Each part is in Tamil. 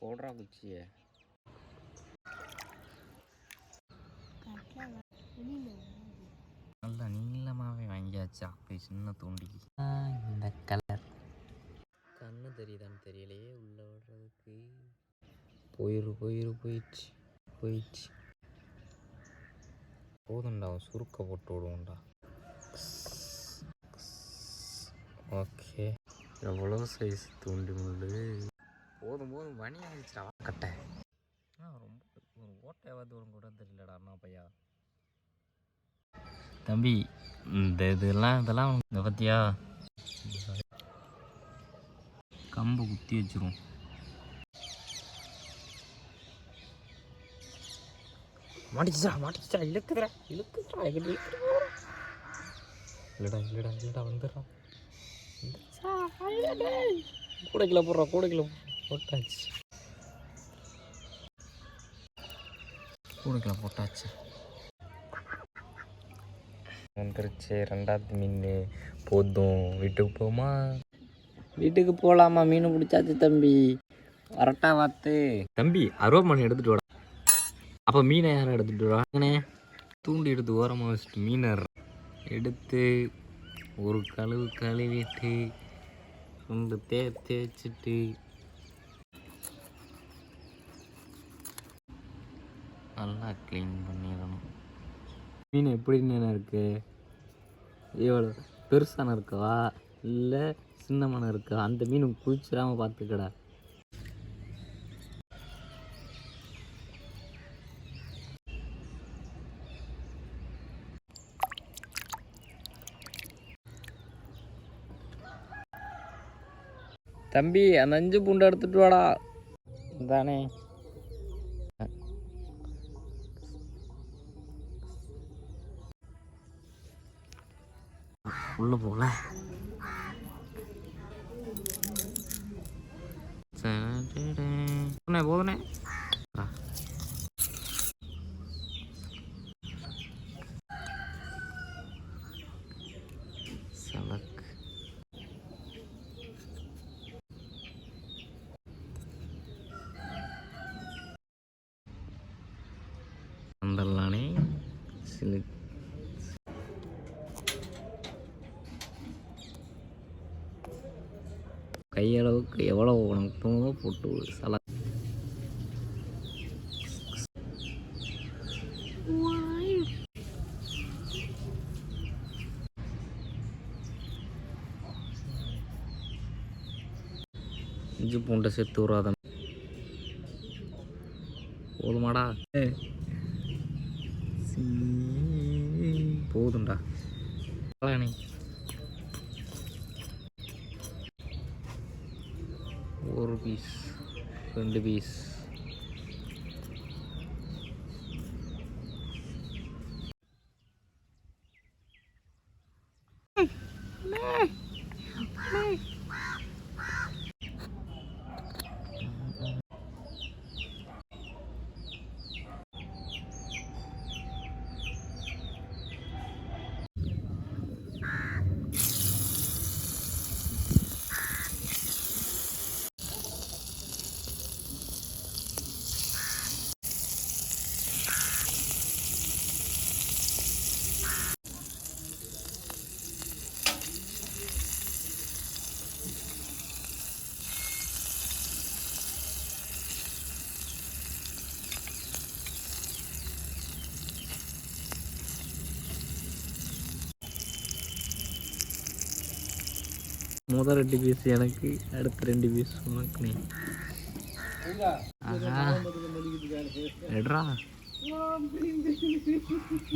போடுறா குச்சியை. நல்லா நீளமாகவே வாங்கியாச்சு. அப்படி சின்ன தூண்டிக்கு இந்த கலர் கண்ணு தெரியுதான்னு தெரியலையே. உள்ள விடுறதுக்கு போயிடுச்சு. போதும்டா, சுருக்க போட்டு விடுவோம்டா. ஓகே, எவ்வளோ சைஸ் தூண்டி முள்ளு. போதும் மணி ஆயிடுச்சுடா கட்டை. ரொம்ப ஒரு ஓட்டையாவது தூரம் கூட தெரியலடா அண்ணா பையா. தம்பி, இதெல்லாம் இந்த பத்தியா கம்பு குத்தி வச்சிரும். மாட்டிச்சா இழுக்குதுடா இல்லடா வந்துடுறான். கூடைக்குள்ள போட்டாச்சு. வந்துருச்சு ரெண்டாவது மீன். போதும், வீட்டுக்கு போமா? வீட்டுக்கு போகலாமா? மீன் பிடிச்சாச்சு தம்பி. வரட்டா வாத்து தம்பி. அருவாமனை எடுத்துட்டு வாடா. அப்போ மீனை யாரும் எடுத்துட்டு வாங்கண்ணே. தூண்டி எடுத்து ஓரமாக வச்சுட்டு மீனை எடுத்து ஒரு கழுவிட்டு ரெண்டு தேய்ச்சிட்டு நல்லா க்ளீன் பண்ணிடணும். மீன் எப்படின்னு இருக்கு? எவ்வளோ பெருசான இருக்கா இல்லை சின்னமான இருக்கா? அந்த மீன் குளிச்சிடாமல் பார்த்துக்கடா. தம்பி, அந்த 5 பூண்டை எடுத்துட்டு வாடா. தானே உள்ள போகல. போதுனே சலக். வந்துடலானே சிலு. கையளவுக்கு எவ்வளோ உனக்கு தோணுதோ போட்டு சலக். இஞ்சி பூண்டை சேர்த்து விடாத. போதுமாடா? போதும்டா. ஒரு பீஸ் 2 பீஸ். முதல் 2 பீஸ் எனக்கு, அடுத்த 2 பீஸ் உனக்கு. நீ எடுறா.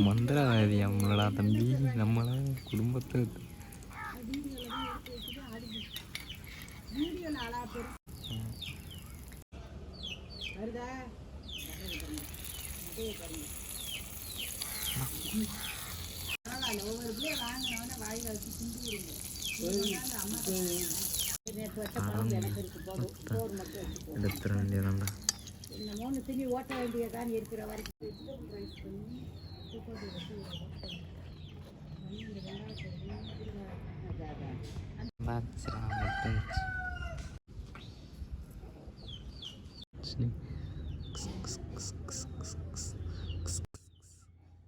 மந்திரவாதி நம்மளடா தம்பி. நம்மள குடும்பத்தை எடுத்துட வேண்டியதாண்டா. ஓட்ட வேண்டியதான் இருக்கிற வரைக்கும்.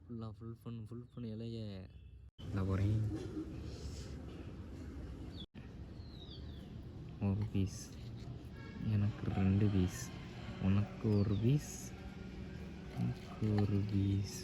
ஃபுல்லாக ஃபுல் பண்ணு இலைய நான் போகிறேன். ஒரு பீஸ், எனக்கு 2 பீஸ், உனக்கு ஒரு பீஸ், எனக்கு ஒரு பீஸ்.